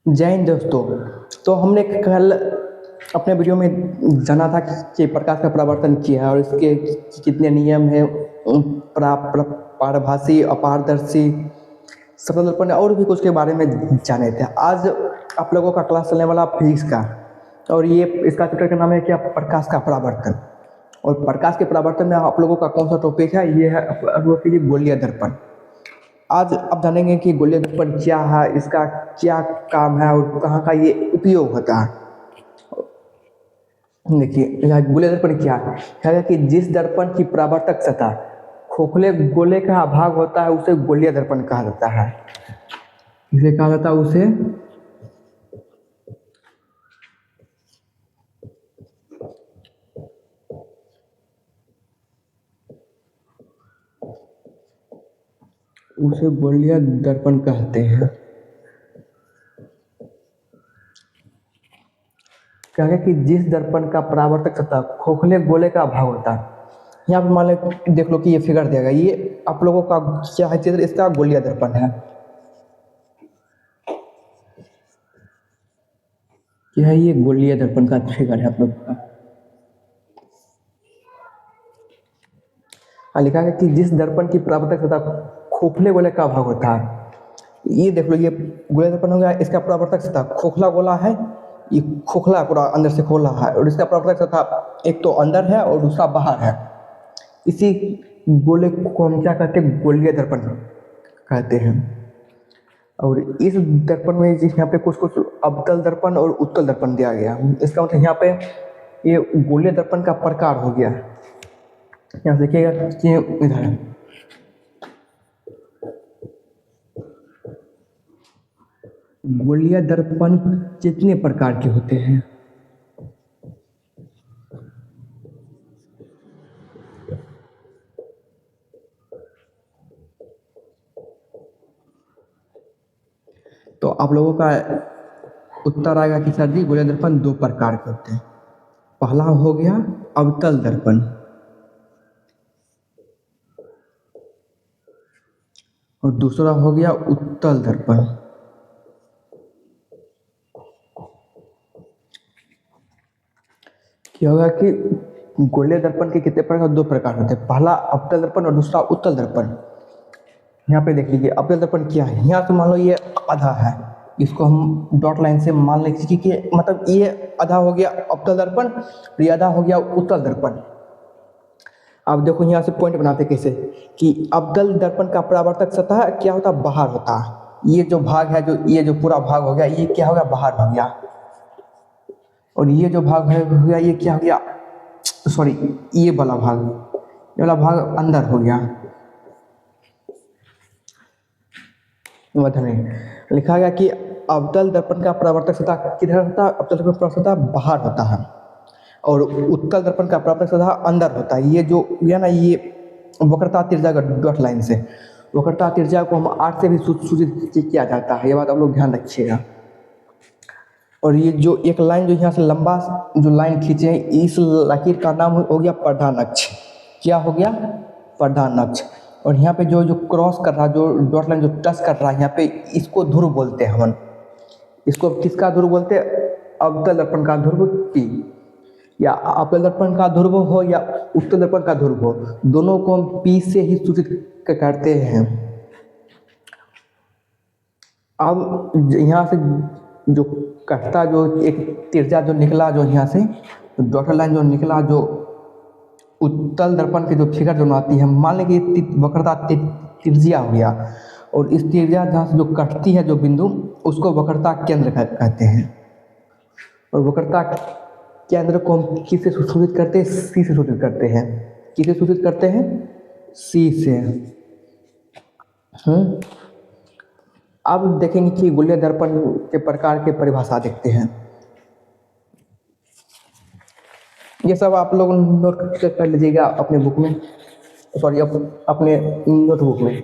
जय हिंद दोस्तों। तो हमने कल अपने वीडियो में जाना था कि प्रकाश का परावर्तन क्या है और इसके कितने नियम हैं, पारभासी, अपारदर्शी, सफलपन और भी कुछ के बारे में जाने थे। आज आप लोगों का क्लास चलने वाला फिजिक्स का, और ये इसका चैप्टर का नाम है क्या, प्रकाश का परावर्तन। और प्रकाश के परावर्तन में आप लोगों का कौन सा टॉपिक है, ये है गोलीय दर्पण। आज आप जानेंगे कि गोलीय दर्पण क्या है, इसका क्या काम है और कहाँ का ये उपयोग होता है। देखिए यहाँ गोलीय दर्पण क्या है कि जिस दर्पण की परावर्तक सतह खोखले गोले का भाग होता है उसे गोलीय दर्पण कहा जाता है। इसे कहा जाता है उसे गोलीय दर्पण कहते हैं। क्या है कि जिस दर्पण का परावर्तक सतह खोखले गोले का भाग होता है, यहाँ पे मान लो देख लो कि ये फिगर देगा, ये आप लोगों का क्या है चित्र, इसका गोलीय दर्पण है। क्या है ये गोलीय दर्पण का फिगर है आप लोग का। लिखा है कि जिस दर्पण की परावर्तक सतह खोखले गोले का भाग होता है, ये देख लो ये गोलीय दर्पण हो गया, इसका परावर्तक सतह खोखला गोला है, ये खोखला पूरा अंदर से खोला है, और इसका परावर्तक सतह एक तो अंदर है और दूसरा बाहर है। इसी गोले को हम क्या कहते हैं, गोलीय दर्पण कहते हैं। और इस दर्पण में यहाँ पे कुछ कुछ अवतल दर्पण और उत्तल दर्पण दिया गया। इसका मतलब यहाँ पे ये गोलीय दर्पण का प्रकार हो गया। यहाँ देखिएगा कि इधर गोलीय दर्पण कितने प्रकार के होते हैं। तो आप लोगों का उत्तर आएगा कि सर जी गोलीय दर्पण दो प्रकार के होते हैं। पहला हो गया अवतल दर्पण और दूसरा हो गया उत्तल दर्पण। क्या होगा कि गोलीय दर्पण के कितने प्रकार, दो प्रकार होते हैं, पहला अवतल दर्पण और दूसरा उत्तल दर्पण। यहाँ पे देख लीजिए अवतल दर्पण क्या है। यहाँ से मान लो ये आधा है, इसको हम डॉट लाइन से मान लेंगे कि मतलब ये आधा हो गया अवतल दर्पण और ये आधा हो गया उत्तल दर्पण। अब देखो यहाँ से पॉइंट बनाते कैसे कि अवतल दर्पण का परावर्तक सतह क्या होता है, बाहर होता है। ये जो भाग है, जो ये जो पूरा भाग हो गया, ये क्या हो गया, बाहर हो गया। और ये जो भाग है हो गया, ये क्या हो गया, सॉरी ये वाला भाग, ये वाला भाग अंदर हो गया। नहीं लिखा गया कि अवतल दर्पण का परावर्तक सतह किधर होता है, अवतल दर्पण का परावर्तक सतह बाहर होता है और उत्तल दर्पण का परावर्तक सतह अंदर होता है। ये जो है ना, ये वक्रता तिरछा डॉट लाइन से, वक्रता तिरछा को हम 8 से भी सूचित किया जाता है, ये बात आप लोग ध्यान रखिएगा। और ये जो एक लाइन जो यहाँ से लंबा जो लाइन खींचे हैं, इस लकीर का नाम हो गया प्रधान अक्ष। क्या हो गया, प्रधान अक्ष। और यहाँ पे जो जो क्रॉस कर रहा, जो डॉट लाइन जो टच कर रहा है यहाँ पे, इसको ध्रुव बोलते हैं हम। इसको किसका ध्रुव बोलते हैं, अवतल दर्पण का ध्रुव की, या अवतल दर्पण का ध्रुव हो या उत्तल दर्पण का ध्रुव हो, दोनों को हम पी से ही सूचित करते हैं। अब यहाँ से जो कटता, जो एक तिरछा जो निकला, जो यहाँ से डॉटल लाइन जो निकला, जो उत्तल दर्पण के जो फिगर जो आती है, मान लें कि वक्रता तिरछिया हो गया, और इस तिरछिया जहाँ से जो कटती है जो बिंदु, उसको वक्रता केंद्र कहते हैं। और वक्रता केंद्र को हम किससे सूचित करते हैं, सी से सूचित करते हैं। किससे सूचित करते हैं, सी से। अब देखेंगे कि गोलीय दर्पण के प्रकार के परिभाषा देखते हैं। ये सब आप लोग नोट कर लीजिएगा अपने बुक में, सॉरी अपने नोटबुक में।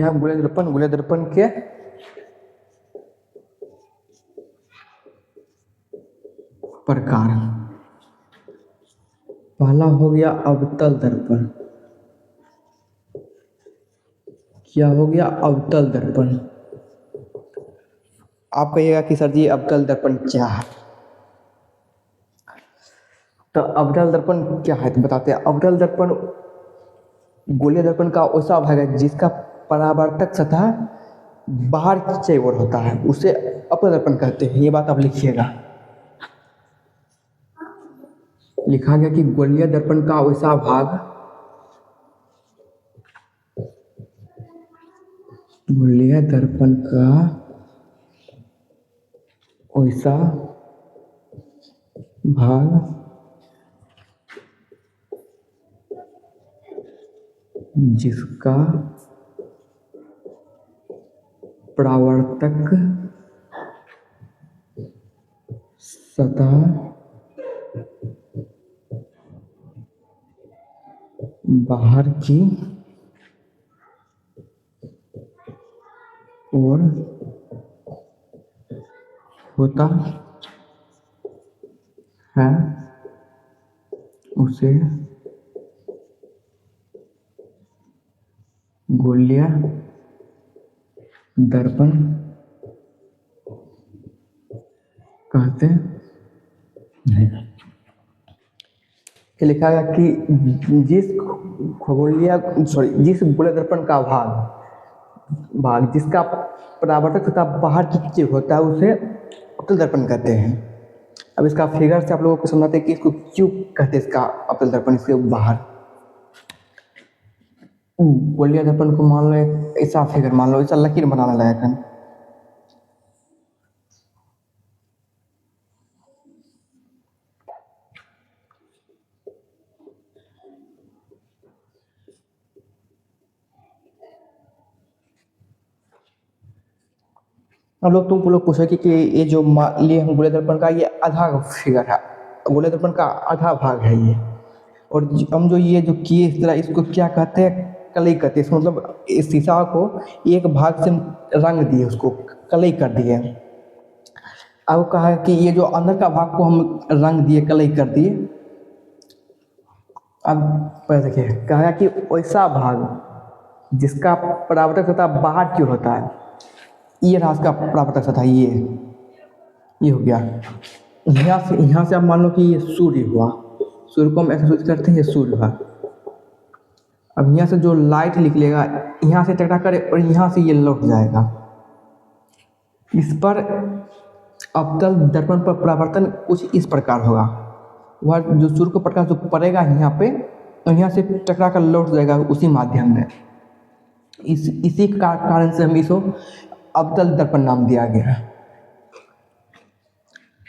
यहाँ गोलीय दर्पण के प्रकार। पहला हो गया अवतल दर्पण। क्या हो गया? अवतल दर्पण। आप कहिएगा कि सर जी अवतल दर्पण क्या है? तो अवतल दर्पण क्या है तो बताते हैं। अवतल दर्पण गोलीय दर्पण का वैसा भाग है जिसका परावर्तक सतह बाहर की ओर होता है, उसे अवतल दर्पण कहते हैं। ये बात आप लिखिएगा। लिखा गया कि गोलीय दर्पण का वैसा भाग, गोलीय दर्पण का वैसा भाग जिसका परावर्तक सतह बाहर की ओर होता है, उसे गोलीय दर्पण कहते हैं। लिखा गया कि जिस गोलीय दर्पण का भाग जिसका परावर्तक सतह बाहर की ओर होता है, उसे अवतल दर्पण कहते हैं। अब इसका फिगर से आप लोगों को समझाते हैं कि इसको क्यों कहते हैं, इसका अवतल दर्पण इसके बाहर। गोलीय दर्पण को मान लो एक ऐसा फिगर, मान लो ऐसा लकीर बनाना लायक है। हम लोग तुम लोग पूछो कि ये जो मान लिए हम गोलीय दर्पण का ये आधा फिगर है, गोलीय दर्पण का आधा भाग है ये। और हम जो ये जो किए इस तरह, इसको क्या कहते हैं? कलई कहते हैं। इसका मतलब इस शीशा को एक भाग से रंग दिए, उसको कलई कर दिए। अब कहा है कि ये जो अंदर का भाग को हम रंग दिए, कलई कर दिए। अब पहले देखिए, कहा है कि वैसा भाग जिसका परावर्तक सतह बाहर की ओर होता है, ये रहा इसका परावर्तक सतह, ये हो गया। यहाँ से आप मान लो कि ये सूर्य हुआ, सूर्य को हम ऐसे सोच करते हैं, ये सूर्य हुआ। अब यहाँ से जो लाइट निकलेगा यहाँ से टकरा करे और यहाँ से ये लौट जाएगा। इस पर अवतल दर्पण पर परावर्तन कुछ इस प्रकार होगा। वह जो सूर्य को प्रकाश जो पड़ेगा यहाँ पे, तो यहाँ से टकरा कर लौट जाएगा उसी माध्यम में। इसी कारण से हम इसको अवतल दर्पण नाम दिया गया है।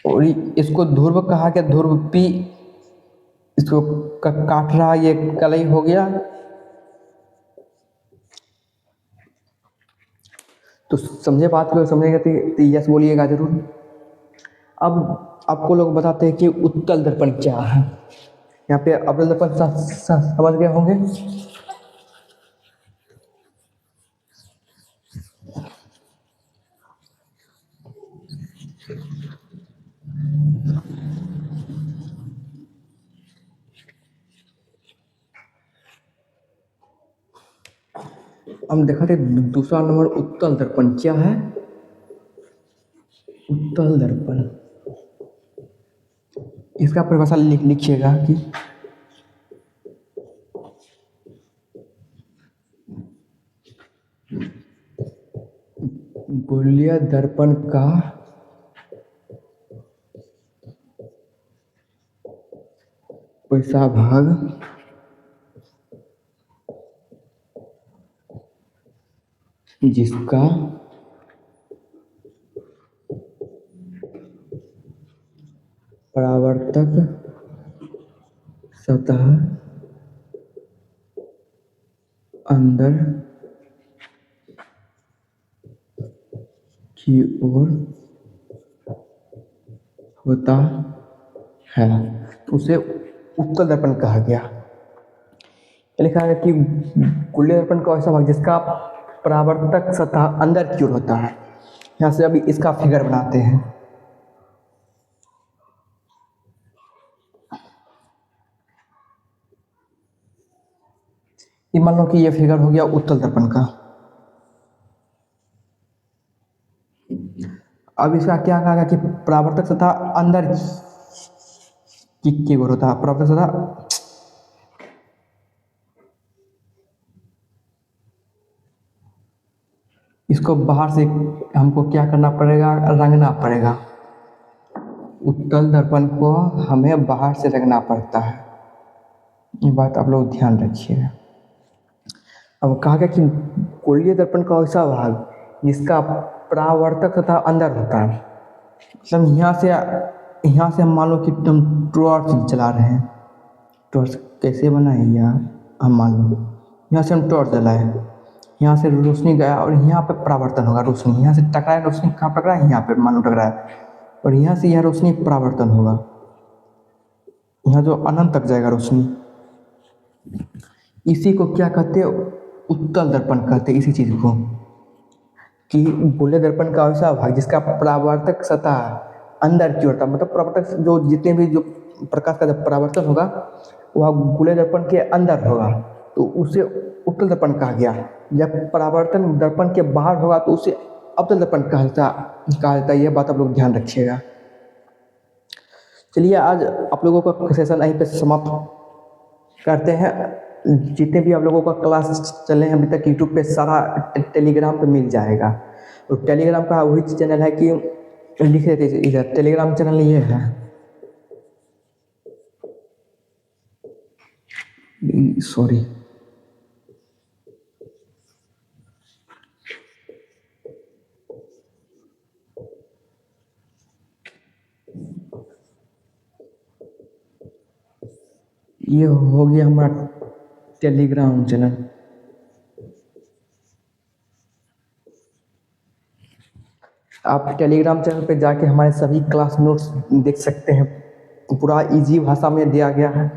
और इसको ध्रुव कहा गया, ध्रुव P इसको काट रहा, ये कलई हो गया। तो समझे बात को? समझेगा तो यस बोलिएगा जरूर। अब आपको लोग बताते हैं कि उत्तल दर्पण क्या है। यहाँ पे अवतल दर्पण समझ गए होंगे। हम देखा थे दूसरा नंबर उत्तल दर्पण क्या है। उत्तल दर्पण, इसका परिभाषा लिखिएगा कि गोलीय दर्पण का वैसा भाग जिसका परावर्तक सतह अंदर की ओर होता है, उसे उत्तल दर्पण कहा गया। लिखा है कि गोलीय दर्पण का ऐसा भाग जिसका परावर्तक सतह अंदर की ओर होता है। यहाँ से अभी इसका फिगर बनाते हैं। ये मान लो कि ये फिगर हो गया उत्तल दर्पण का। अब इसका क्या कहा गया कि परावर्तक सतह अंदर की ओर होता है। परावर्तक सतह इसको बाहर से हमको क्या करना पड़ेगा, रंगना पड़ेगा। उत्तल दर्पण को हमें बाहर से रंगना पड़ता है, ये बात आप लोग ध्यान रखिएगा। अब कहा गया कि गोलीय दर्पण का ऐसा भाग जिसका परावर्तक तथा अंदर होता है। मतलब यहाँ से हम मान लो कि हम टॉर्च जला रहे हैं। टॉर्च कैसे बना है यार, हम मान लो यहाँ से हम टॉर्च जलाए, यहाँ से रोशनी गया और यहाँ पे परावर्तन होगा। रोशनी यहाँ से टकराया, रोशनी कहाँ टकराया, यहाँ पे मान लो टकराया, और यहाँ से यह रोशनी परावर्तन होगा, यहाँ जो अनंत तक जाएगा रोशनी। इसी को क्या कहते हैं, उत्तल दर्पण कहते हैं। इसी चीज़ को कि गोलीय दर्पण का ऐसा भाग जिसका परावर्तक सतह अंदर की ओर था। मतलब परावर्तक जो जितने भी जो प्रकाश का जब परावर्तन होगा वह गोलीय दर्पण के अंदर होगा, तो उसे उत्तल दर्पण कहा गया। जब परावर्तन दर्पण के बाहर होगा तो उसे अवतल दर्पण कहा जाता है। यह बात आप लोग ध्यान रखिएगा। चलिए आज आप लोगों का सेशन यहीं पे समाप्त करते हैं। जितने भी आप लोगों का क्लास चले हैं अभी तक यूट्यूब पे सारा टेलीग्राम पे मिल जाएगा। और टेलीग्राम का वही चैनल है कि लिख देते इधर, टेलीग्राम चैनल ये है, सॉरी ये हो गया हमारा टेलीग्राम चैनल। आप टेलीग्राम चैनल पे जाके हमारे सभी क्लास नोट्स देख सकते हैं। पूरा इजी भाषा में दिया गया है।